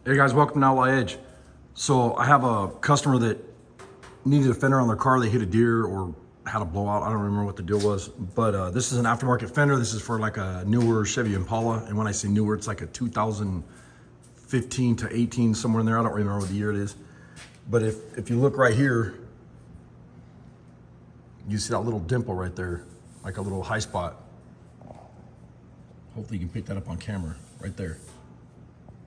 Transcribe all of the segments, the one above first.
Hey guys, welcome to Outlaw Edge. So I have a customer that needed a fender on their car. They hit a deer or had a blowout. I don't remember what the deal was, but this is an aftermarket fender. This is for like a newer Chevy Impala. And when I say newer, it's like a 2015 to 18, somewhere in there. I don't remember what the year it is. But if you look right here, you see that little dimple right there, like a little high spot. Hopefully you can pick that up on camera right there.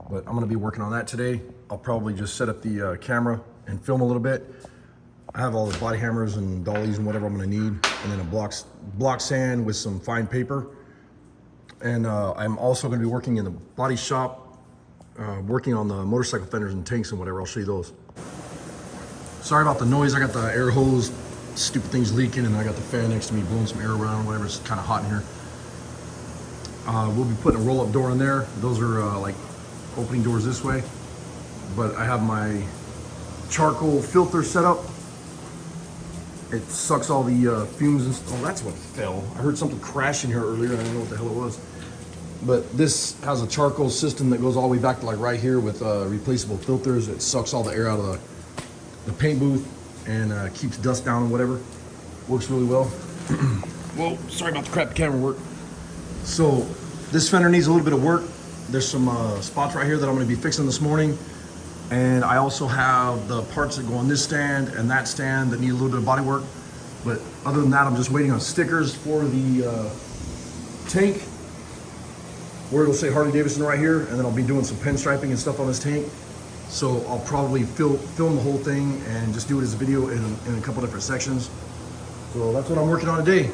But I'm gonna be working on that today. I'll probably just set up the camera and film a little bit. I have all the body hammers and dollies and whatever I'm gonna need, and then a block sand with some fine paper. And I'm also gonna be working in the body shop, working on the motorcycle fenders and tanks and whatever. I'll show you those. Sorry about the noise. I got the air hose, stupid things leaking, and I got the fan next to me blowing some air around, whatever. It's kind of hot in here. We'll be putting a roll-up door in there. Those are like opening doors this way, but I have my charcoal filter set up. It sucks all the fumes and stuff. Oh, that's what fell. I heard something crash in here earlier. I don't know what the hell it was. But this has a charcoal system that goes all the way back to like right here with replaceable filters. It sucks all the air out of the paint booth and keeps dust down and whatever. Works really well. Whoa, sorry about the crap camera work. So this fender needs a little bit of work. There's some spots right here that I'm going to be fixing this morning. And I also have the parts that go on this stand and that stand that need a little bit of body work. But other than that, I'm just waiting on stickers for the tank, where it'll say Harley Davidson right here. And then I'll be doing some pen striping and stuff on this tank. So I'll probably film the whole thing and just do it as a video in a couple different sections. So that's what I'm working on today.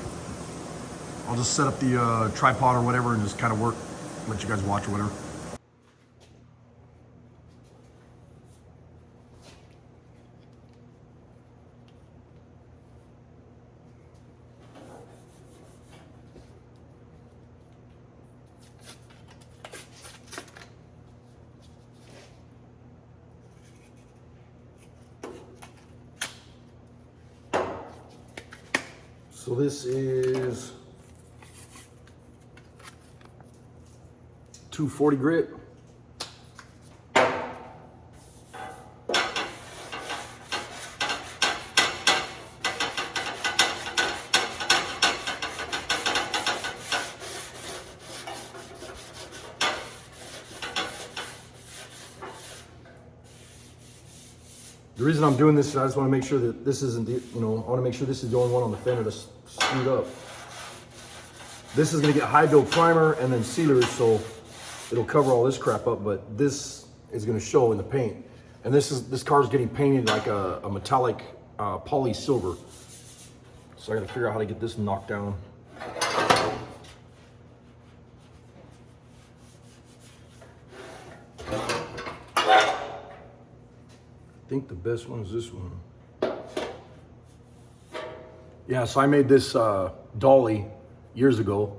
I'll just set up the tripod or whatever and just kind of work, let you guys watch or whatever. So this is 240 grit. The reason I'm doing this is I just want to make sure that this isn't, I want to make sure this is the only one on the fender that's screwed up. This is going to get high build primer and then sealers, so it'll cover all this crap up, but this is going to show in the paint. And this car's getting painted like a metallic poly silver. So I got to figure out how to get this knocked down. I think the best one is this one. Yeah, so I made this dolly years ago,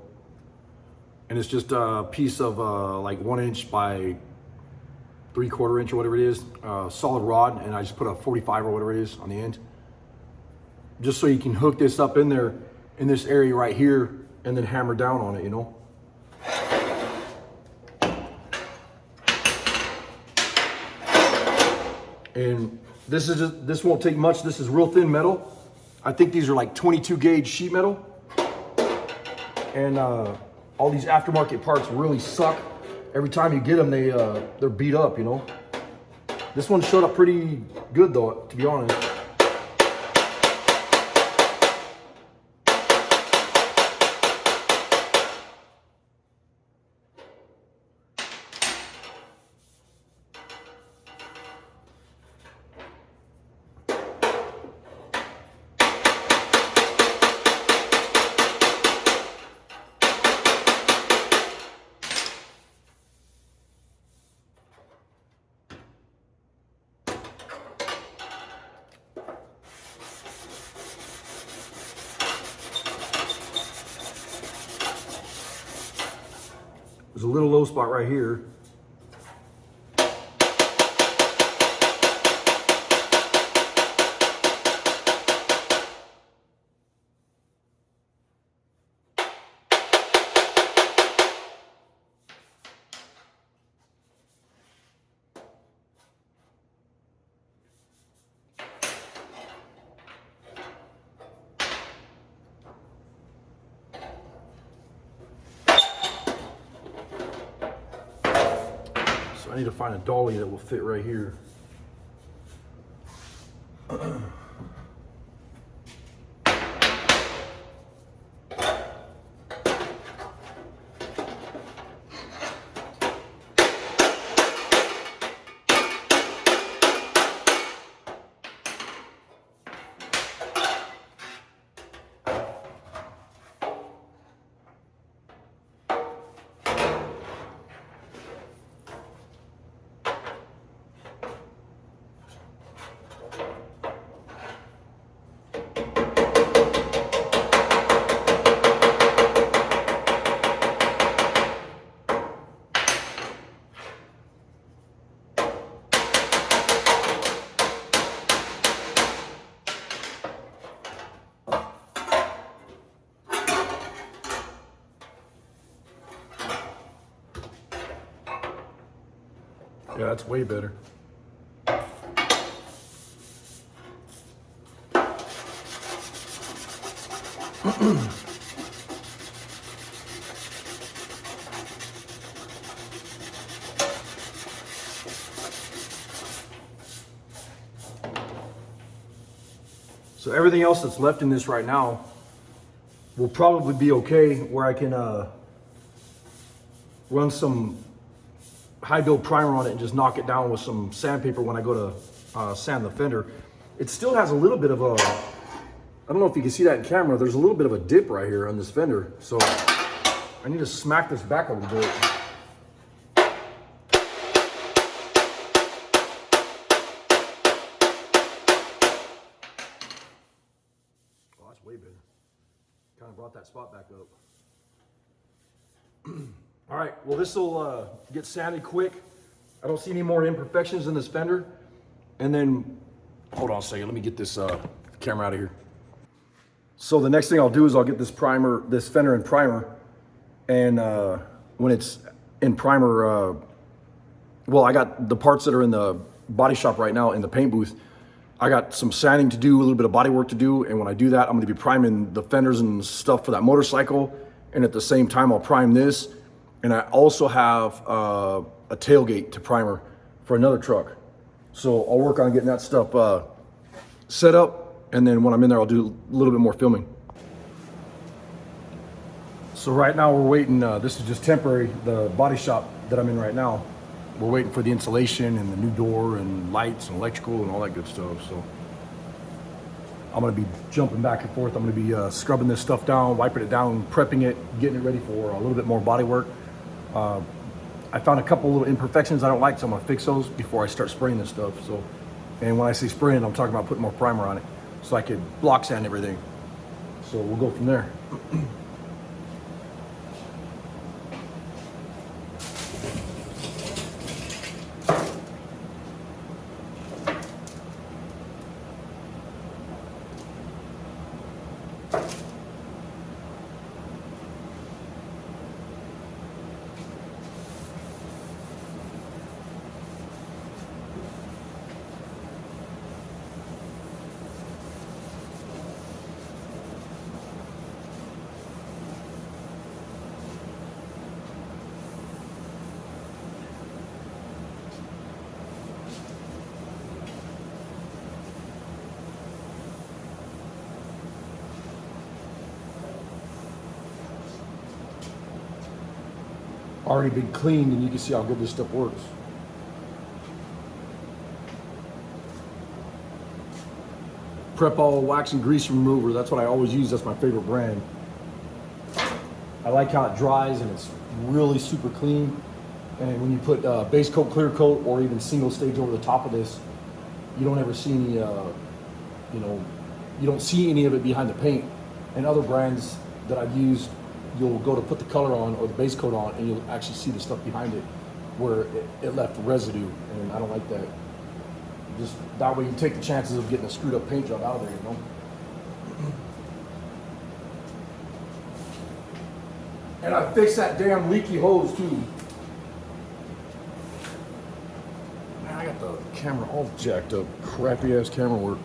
and it's just a piece of like 1 inch by 3/4 inch or whatever it is, solid rod, and I just put a 45 or whatever it is on the end, just so you can hook this up in there in this area right here and then hammer down on it, you know. And this won't take much. This is real thin metal. I think these are like 22 gauge sheet metal. And all these aftermarket parts really suck. Every time you get them, they're beat up, you know. This one showed up pretty good though, to be honest. There's a little low spot right here. So I need to find a dolly that will fit right here. Yeah, that's way better. So everything else that's left in this right now will probably be okay, where I can run some high build primer on it and just knock it down with some sandpaper when I go to sand the fender. It still has a little bit of a, I don't know if you can see that in camera, there's a little bit of a dip right here on this fender. So I need to smack this back a little bit. Oh, that's way better. Kind of brought that spot back up. All right, well, this will get sanded quick. I don't see any more imperfections in this fender. And then, hold on a second, let me get this camera out of here. So the next thing I'll do is I'll get this primer, this fender in primer. And when it's in primer, well, I got the parts that are in the body shop right now in the paint booth. I got some sanding to do, a little bit of body work to do. And when I do that, I'm gonna be priming the fenders and stuff for that motorcycle. And at the same time, I'll prime this. And I also have a tailgate to primer for another truck. So I'll work on getting that stuff set up. And then when I'm in there, I'll do a little bit more filming. So right now we're waiting, this is just temporary, the body shop that I'm in right now. We're waiting for the insulation and the new door and lights and electrical and all that good stuff. So I'm gonna be jumping back and forth. I'm gonna be scrubbing this stuff down, wiping it down, prepping it, getting it ready for a little bit more body work. I found a couple little imperfections I don't like, so I'm gonna fix those before I start spraying this stuff. So, and when I say spraying, I'm talking about putting more primer on it so I could block sand everything. So we'll go from there. Already been cleaned, and you can see how good this stuff works. Prep All Wax and Grease Remover, that's what I always use, that's my favorite brand. I like how it dries and it's really super clean. And when you put base coat, clear coat, or even single stage over the top of this, you don't ever see any, you don't see any of it behind the paint. And other brands that I've used, you'll go to put the color on or the base coat on and you'll actually see the stuff behind it where it left residue, and I don't like that. Just that way you take the chances of getting a screwed up paint job out of there, you know? And I fixed that damn leaky hose too. Man, I got the camera all jacked up. Crappy ass camera work.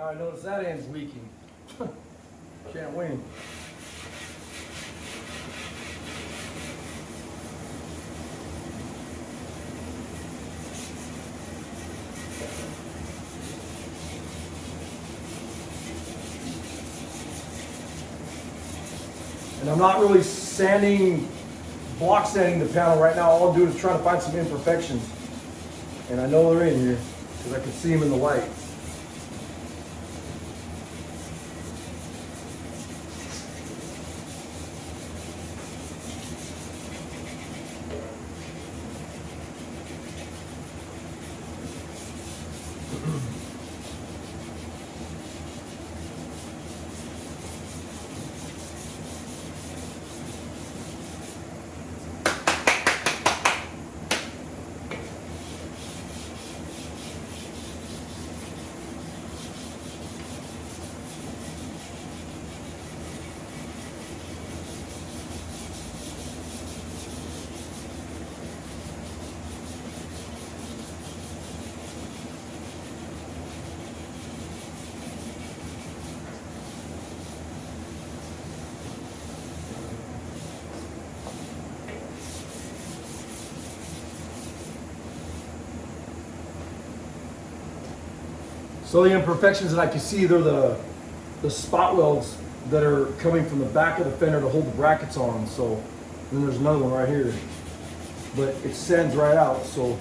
Now I notice that end's leaking. Can't win. And I'm not really block sanding the panel right now. All I'm doing is trying to find some imperfections. And I know they're in here because I can see them in the light. So the imperfections that I can see, they're the spot welds that are coming from the back of the fender to hold the brackets on. So, and then there's another one right here, but it sends right out. So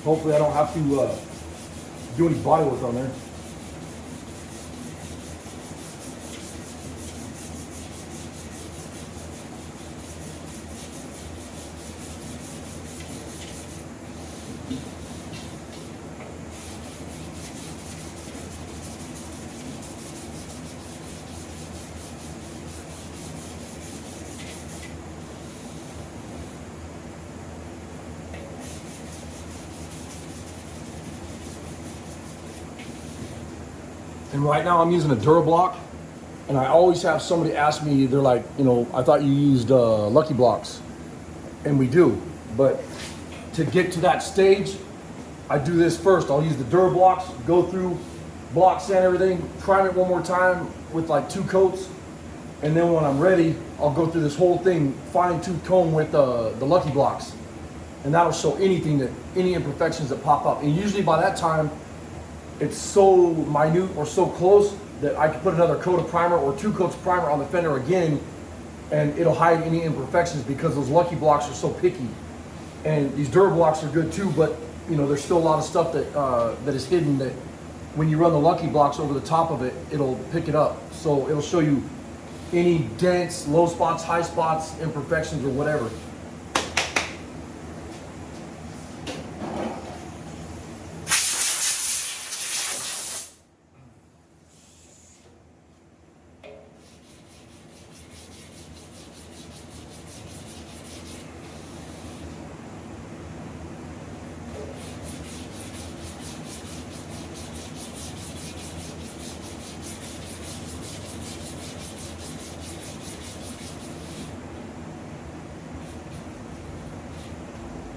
hopefully I don't have to do any body work on there. And right now I'm using a Durablock, and I always have somebody ask me, they're like, you know, I thought you used Lucky Blocks. And we do, but to get to that stage, I do this first. I'll use the Durablocks, go through, block sand everything, prime it one more time with like 2 coats, and then when I'm ready, I'll go through this whole thing, fine tooth comb with the Lucky Blocks. And that'll show any imperfections that pop up. And usually by that time, it's so minute or so close that I can put another coat of primer or 2 coats of primer on the fender again, and it'll hide any imperfections because those Lucky Blocks are so picky. And these Durablocks are good too, but you know, there's still a lot of stuff that is hidden that when you run the Lucky Blocks over the top of it, it'll pick it up. So it'll show you any dents, low spots, high spots, imperfections, or whatever.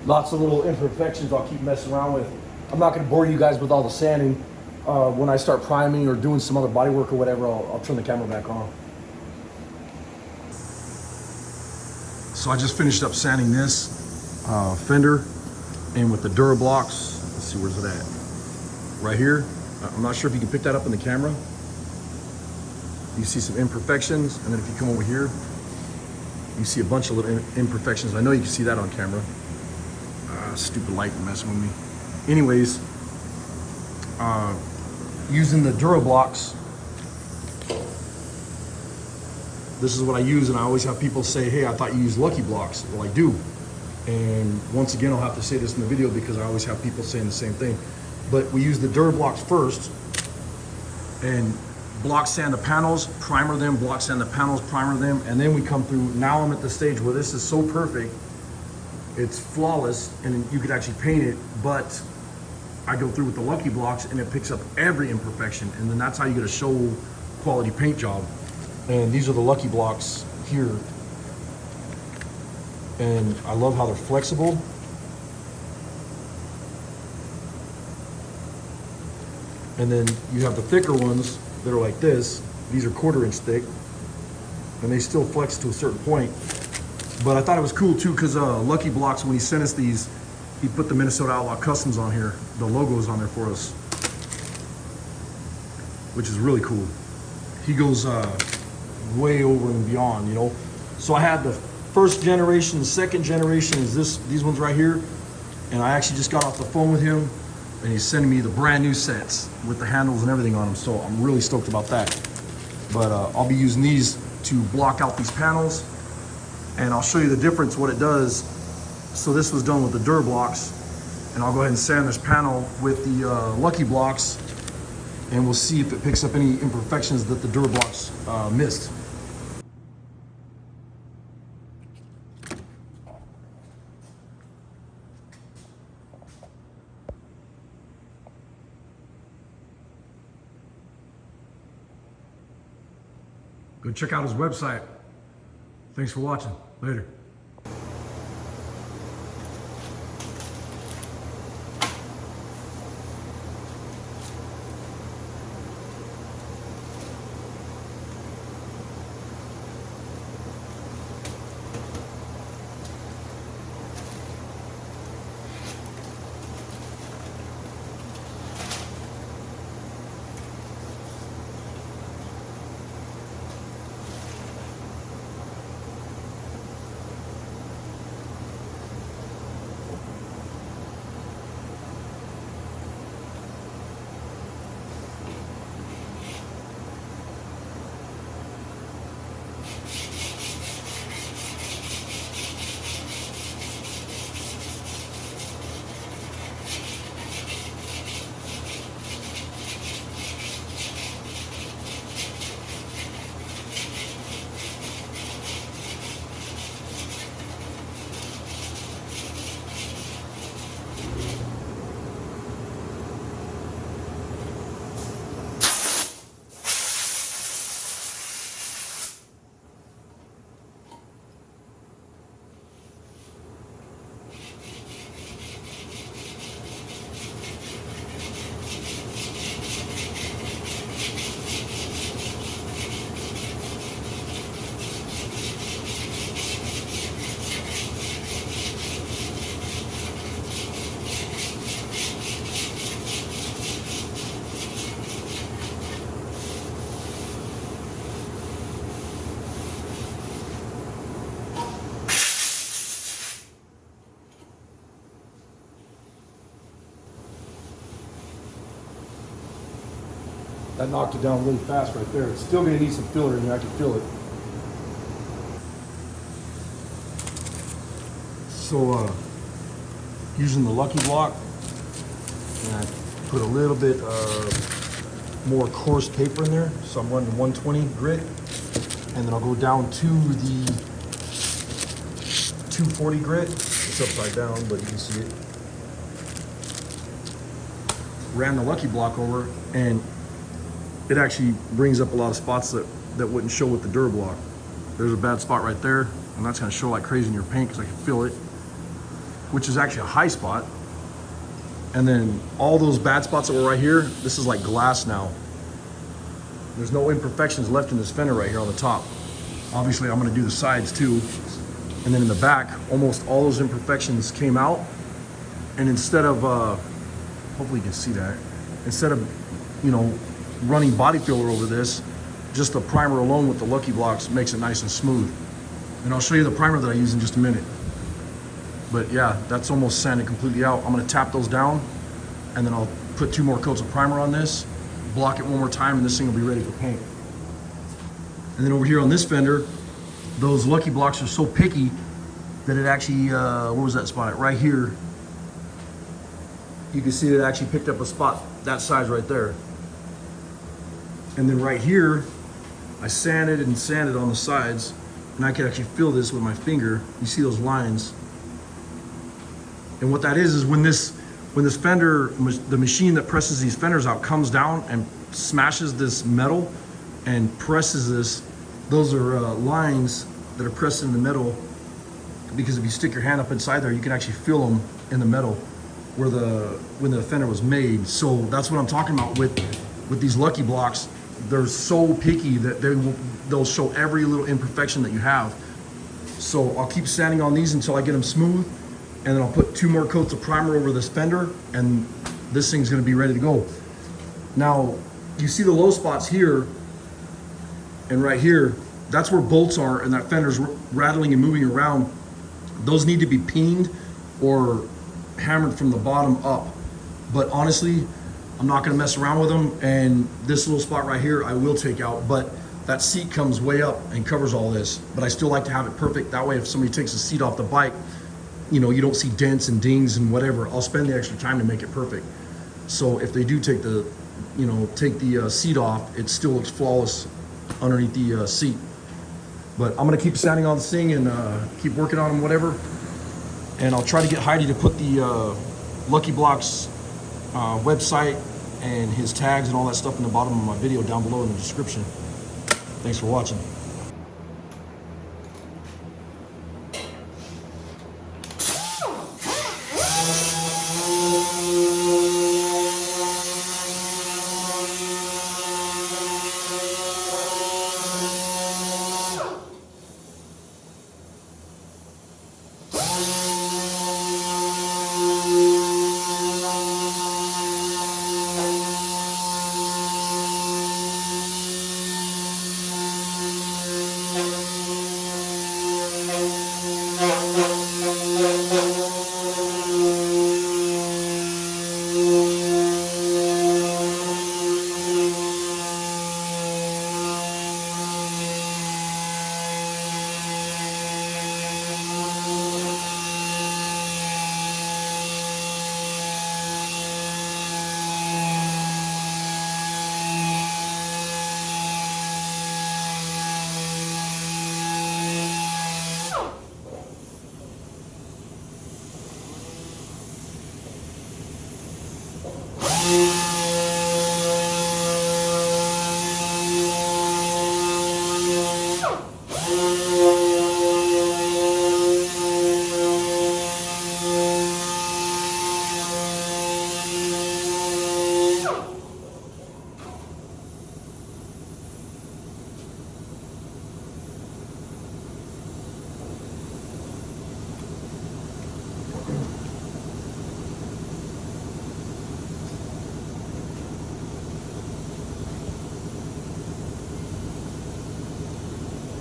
Lots of little imperfections I'll keep messing around with. I'm not going to bore you guys with all the sanding. When I start priming or doing some other body work or whatever, I'll turn the camera back on. So I just finished up sanding this fender, and with the Durablocks, let's see, where's it at? Right here. I'm not sure if you can pick that up in the camera. You see some imperfections, and then if you come over here, you see a bunch of little imperfections. I know you can see that on camera. Stupid light messing with me. Anyways, using the Durablocks, this is what I use, and I always have people say, hey, I thought you used Lucky Blocks. Well, I do. And once again, I'll have to say this in the video because I always have people saying the same thing. But we use the Durablocks first and block sand the panels, primer them, block sand the panels, primer them, and then we come through. Now I'm at the stage where this is so perfect, it's flawless, and you could actually paint it, but I go through with the Lucky Blocks and it picks up every imperfection, and then that's how you get a show quality paint job. And these are the Lucky Blocks here, and I love how they're flexible. And then you have the thicker ones that are like this. These are 1/4 inch thick, and they still flex to a certain point. But I thought it was cool too, because Lucky Blocks, when he sent us these, he put the Minnesota Outlaw Customs on here. The logo is on there for us, which is really cool. He goes way over and beyond, you know. So I had the first generation, the second generation is these ones right here. And I actually just got off the phone with him, and he's sending me the brand new sets with the handles and everything on them. So I'm really stoked about that. But I'll be using these to block out these panels, and I'll show you the difference, what it does. So this was done with the Durablocks, and I'll go ahead and sand this panel with the Lucky Blocks, and we'll see if it picks up any imperfections that the Durablocks missed. Go check out his website. Thanks for watching. Later. That knocked it down really fast right there. It's still gonna need some filler in there, I can feel it. So using the Lucky Block, and I put a little bit more coarse paper in there. So I'm running 120 grit, and then I'll go down to the 240 grit. It's upside down, but you can see it. Ran the Lucky Block over, and it actually brings up a lot of spots that wouldn't show with the Durablock. There's a bad spot right there, and that's gonna show like crazy in your paint because I can feel it, which is actually a high spot. And then all those bad spots that were right here, this is like glass now. There's no imperfections left in this fender right here on the top. Obviously, I'm gonna do the sides too. And then in the back, almost all those imperfections came out. And instead of, hopefully you can see that, instead of, you know, running body filler over this, just the primer alone with the Lucky Blocks makes it nice and smooth. And I'll show you the primer that I use in just a minute. But yeah, that's almost sanded completely out. I'm gonna tap those down, and then I'll put 2 more coats of primer on this, block it one more time, and this thing will be ready for paint. And then over here on this fender, those Lucky Blocks are so picky that it actually, where was that spot at? Right here. You can see that it actually picked up a spot that size right there. And then right here, I sanded and sanded on the sides, and I can actually feel this with my finger. You see those lines. And what that is when this fender, the machine that presses these fenders out comes down and smashes this metal and presses this, those are lines that are pressed in the metal, because if you stick your hand up inside there, you can actually feel them in the metal. when the fender was made. So that's what I'm talking about with these Lucky Blocks. They're so picky that they'll show every little imperfection that you have. So I'll keep sanding on these until I get them smooth, and then I'll put 2 more coats of primer over this fender, and this thing's gonna be ready to go. Now, you see the low spots here and right here, that's where bolts are and that fender's rattling and moving around. Those need to be peened or hammered from the bottom up. But honestly, I'm not gonna mess around with them, and this little spot right here I will take out, but that seat comes way up and covers all this. But I still like to have it perfect. That way if somebody takes the seat off the bike, you know, you don't see dents and dings and whatever. I'll spend the extra time to make it perfect. So if they do take the, seat off, it still looks flawless underneath the seat. But I'm gonna keep sanding on this thing and keep working on them, whatever. And I'll try to get Heidi to put the Lucky Blocks website and his tags and all that stuff in the bottom of my video down below in the description. Thanks for watching.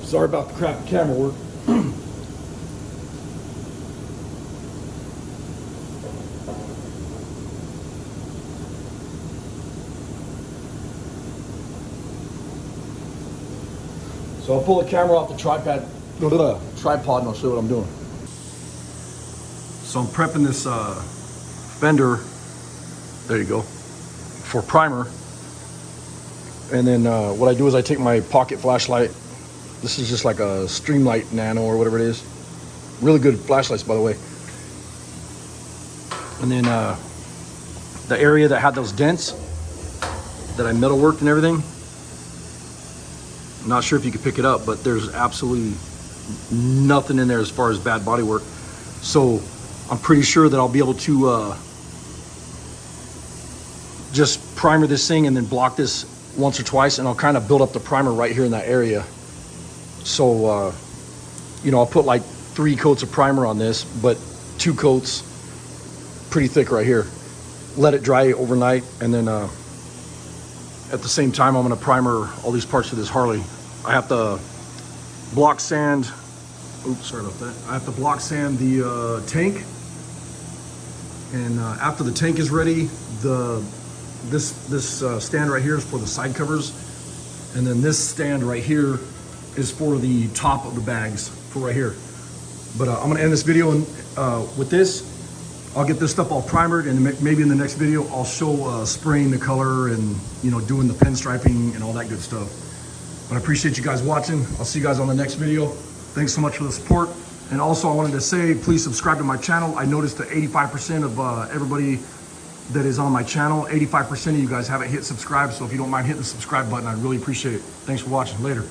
Sorry about the crap camera work. So I'll pull the camera off the tripod and I'll show you what I'm doing. So I'm prepping this fender, there you go, for primer. And then what I do is I take my pocket flashlight. This is just like a Streamlight Nano or whatever it is. Really good flashlights, by the way. And then the area that had those dents that I metal worked and everything, I'm not sure if you could pick it up, but there's absolutely nothing in there as far as bad body work. So I'm pretty sure that I'll be able to just primer this thing and then block this once or twice, and I'll kind of build up the primer right here in that area. So, I'll put like 3 coats of primer on this, but 2 coats, pretty thick right here. Let it dry overnight, and then at the same time, I'm gonna primer all these parts of this Harley. I have to block sand, oops, sorry about that. I have to block sand the tank, and after the tank is ready, this stand right here is for the side covers, and then this stand right here is for the top of the bags for right here. But I'm gonna end this video with this. I'll get this stuff all primered, and maybe in the next video I'll show spraying the color and doing the pinstriping and all that good stuff. But I appreciate you guys watching. I'll see you guys on the next video. Thanks so much for the support. And also I wanted to say, please subscribe to my channel. I noticed that 85% of everybody that is on my channel, 85% of you guys haven't hit subscribe. So if you don't mind hitting the subscribe button, I'd really appreciate it. Thanks for watching. Later.